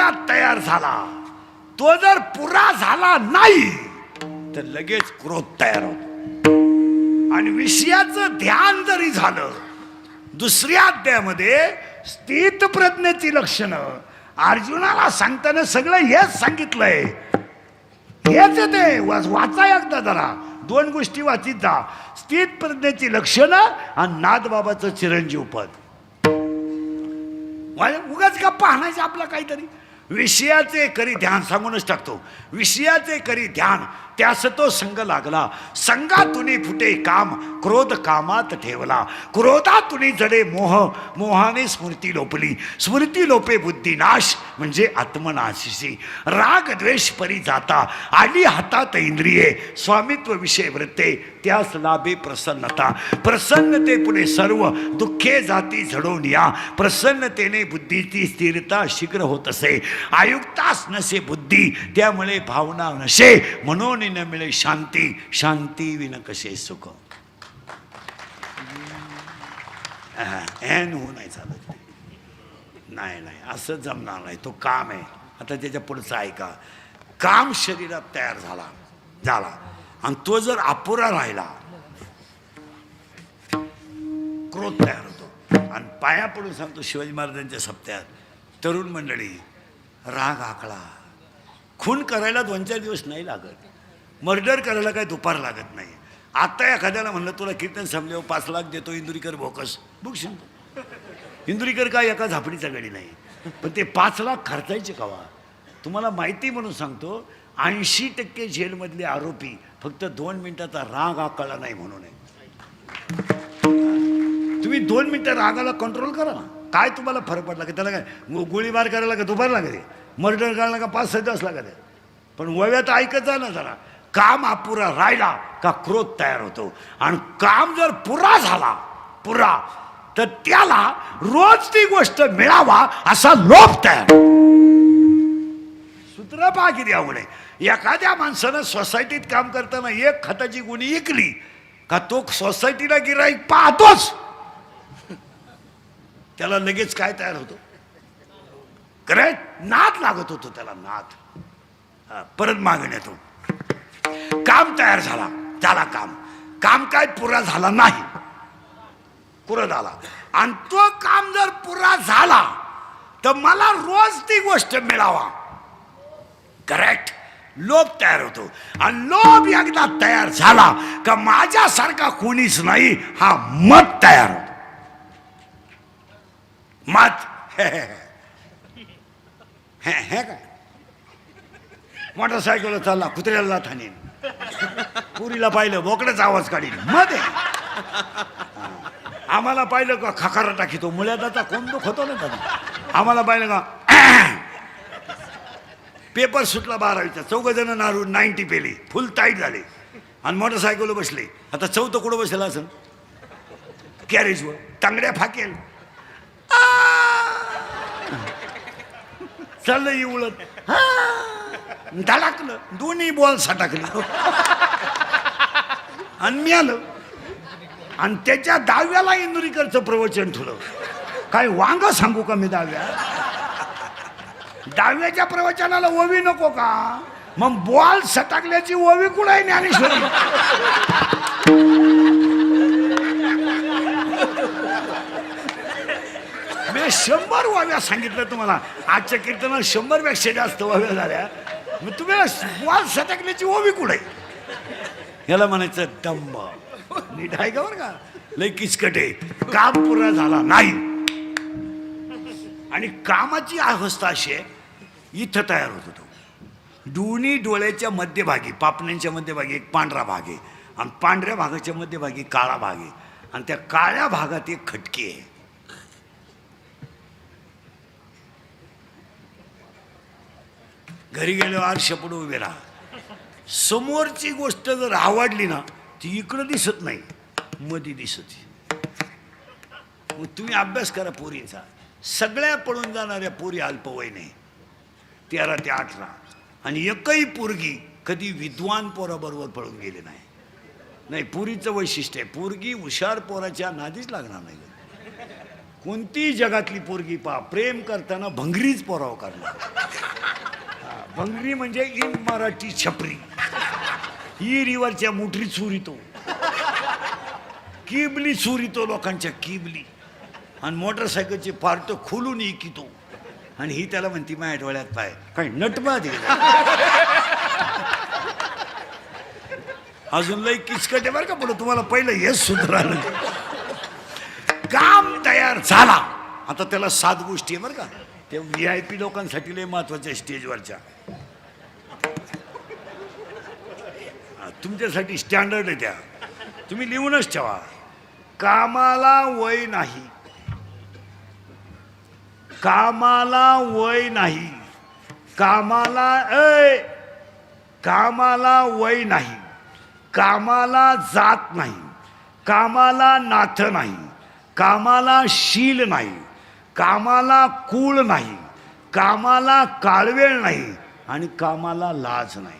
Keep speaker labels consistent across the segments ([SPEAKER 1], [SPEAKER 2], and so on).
[SPEAKER 1] एकदा तयार झाला, तो जर पुरा झाला नाही तर लगेच क्रोध तयार होतो. आणि विषयाचं ध्यान जरी झालं, दुसऱ्या अध्यायामध्ये स्थित प्रज्ञेची लक्षणं अर्जुनाला सांगताना सगळं हेच सांगितलंय. हेच ते वाचा एकदा जरा, 2 गोष्टी वाचित जा. स्थित प्रज्ञेची लक्षणं आणि नाथबाबाचं चिरंजीव पद. उगाच गप्पा आणायचं आपलं काहीतरी. विषयाचे करी ध्यान सांगूनच टाकतो. विषयाचे करी ध्यान त्यास तो संग लागला, संगातुनी फुटे काम, क्रोध कामात ठेवला, क्रोधातुनी जडे मोह, मोहाने स्मृती लोपली, स्मृती लोपे बुद्धिनाश म्हणजे आत्मनाशिसी, राग द्वेष परी जाता, आली हातात इंद्रिये, स्वामित्व विषय वृत्ते, त्यास लाभे प्रसन्नता, प्रसन्नते पुढे सर्व दुःखे जाती झडवून या, प्रसन्नतेने बुद्धीची स्थिरता शीघ्र होत असे, आयुक्तास नसे बुद्धी त्यामुळे भावना नसे, म्हणून न मिळे शांती, शांती विन कसे सुख. एन हो नाही चालत. नाही नाही असं जमणार नाही. तो काम आहे. आता त्याच्या पुढचं ऐका. काम शरीरात तयार झाला आणि तो जर अपुरा राहिला, क्रोध तयार होतो. आणि पाया पडून सांगतो शिवाजी महाराजांच्या सप्त्यात, तरुण मंडळी, राग आकळा. खून करायला 2-4 दिवस नाही लागत. मर्डर करायला काय दुपार लागत नाही. आता एखाद्याला म्हणलं तुला कीर्तन समजावं 5 लाख देतो, इंदुरीकर बोकस बुकशील. इंदुरीकर काय एका झापडीचा गडी नाही. पण ते 5 लाख खर्चायचे कवा? तुम्हाला माहिती म्हणून सांगतो, 80% जेलमधले आरोपी फक्त 2 मिनिटाचा राग आकळला नाही म्हणून आहे. तुम्ही 2 मिनिटं रागाला कंट्रोल करा ना. काय तुम्हाला फरक पडला की त्याला काय गोळीबार करायला का दुपार लागते, मर्डर करायला का 5-6 दिवस लागते. पण वयात ऐकत जा ना जरा. काम अपुरा राहिला का क्रोध तयार होतो. आणि काम जर पुरा झाला तर त्याला रोज ती गोष्ट मिळावा असा लोभ तयार. सूत्र पहा किती अवघड आहे. एखाद्या माणसानं सोसायटीत काम करताना 1 खताची गुणी विकली का तो सोसायटीला गिराईक पाहतोच. त्याला लगेच काय तयार होतो? करेक्ट, नाद लागत होतो त्याला, नाद. परत मागून येतो. काम तयार झाला काम काय पुरा झाला नाही, क्रोध आला. आणि तो काम जर पुरा झाला तर मला रोज ती गोष्ट मिळावा. करेक्ट, लोभ तयार होतो. आणि लोभ एकदा तयार झाला का माझ्यासारखा कोणीच नाही हा मत तयार होतो. मत हे काय मोटरसायकल चालला, कुत्र्याला थानीन, पुरीला पाहिलं बोकड्याचा आवाज काढीन, मत आहे. आम्हाला पाहिलं का खकारा टाकीतो, मुळ्याचा कोण दुख होतो ना त्याला. आम्हाला पाहिलं का पेपर सुटला 12वीचा, 4 जण नारू 90 पेली, फुल टाईट झाले आणि मोटरसायकल बसले. आता 4थं कुठं बसला असं कॅरेजवर, तांगड्या फाकेल चाललं उलट, धडकलं, दोन्ही बॉल सटकले आणि मी आलं. आणि त्याच्या 10व्याला इंदुरीकरचं प्रवचन ठेवलं. काय वांग सांगू का मी 10व्याच्या प्रवचनाला ओवी नको का? मग बॉल सटकल्याची ओवी कुठं आहे ज्ञानेश्वरी? मी 100 वाव्या सांगितलं तुम्हाला. आजच्या कीर्तनात 100पेक्षा जास्त वाव्या झाल्या. मग तुम्ही बॉल सटकल्याची ओवी कुठं आहे? याला म्हणायचं दंभ. नीट आहे का बरं का? लय किचकट आहे. काम पुरा झाला नाही. आणि कामाची अवस्था अशी आहे, इथं तयार होतो तो. दोन्ही डोळ्याच्या मध्यभागी, पापण्यांच्या मध्यभागी एक पांढरा भाग आहे आणि पांढऱ्या भागाच्या मध्यभागी काळा भाग आहे आणि त्या काळ्या भागात एक खटकी आहे. घरी गेल्यावर आरशापुढे उभे राहा. समोरची गोष्ट जर आवडली ना ती इकडं दिसत नाही, मध्ये दिसत. मग तुम्ही अभ्यास करा पोरींचा. सगळ्या पळून जाणाऱ्या पोरी अल्पवयीन आहे, 13 ते 18. आणि एकही पोरगी कधी विद्वान पोराबरोबर पळून गेले नाही. पोरीचं वैशिष्ट्य आहे, पोरगी हुशार पोराच्या नादीच लागणार नाही. कोणती जगातली पोरगी पा प्रेम करताना भंगरीच पोराव करणार. भंगरी म्हणजे इन मराठी छपरी. हिरीवरच्या मोटरी चोरीतो, किबली चोरीतो, लोकांच्या किबली, आणि मोटरसायकलचे पार्ट खोलून इकितो. आणि ही त्याला म्हणती माझ्या डोळ्यात पाय काही नटमा दे. अजून लई किचकट आहे बरं का, पण तुम्हाला पहिलं हेच सुधारलं. काम तयार झाला, आता त्याला 7 गोष्टी आहे बरं का, ते VIP लोकांसाठी लय महत्वाच्या स्टेजवरच्या. तुमच्यासाठी स्टँडर्ड आहे त्या, तुम्ही लिहूनच ठेवा. कामाला वय नाही, कामाला वय नाही, कामाला कामाला वय नाही, कामाला जात नाही, कामाला नाथ नाही, कामाला शील नाही, कामाला कूळ नाही, कामाला काळवेळ नाही, आणि कामाला लाज नाही.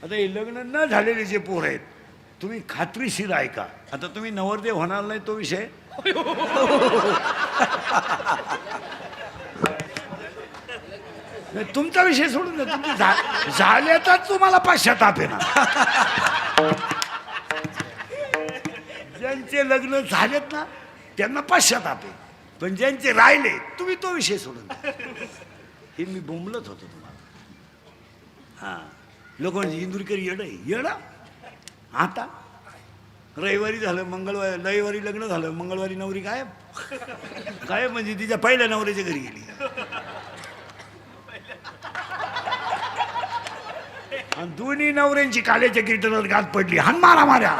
[SPEAKER 1] आता हे लग्न न झालेले जे पोर आहेत, तुम्ही खात्रीशीर ऐका. आता तुम्ही नवरदेव होणार नाही तो विषय, तुमचा विषय सोडून द्या. तुम्ही झाले तर तुम्हाला पश्चाताप आहे ना. ज्यांचे लग्न झालेत ना त्यांना पश्चाताप आहे, पण ज्यांचे राहिले तुम्ही तो विषय सोडून द्या. हे मी बोंबलत होतो तुम्हाला. हां, लोक म्हणजे इंदुरकर येडं. आता रविवारी झालं, मंगळवारी रविवारी लग्न झालं, मंगळवारी नवरी गायब. गायब म्हणजे तिच्या पहिल्या नवऱ्याच्या घरी गेली. आणि दोन्ही नवऱ्यांची काल्याच्या कीर्तनात गाठ पडली. हनुमाना माऱ्या.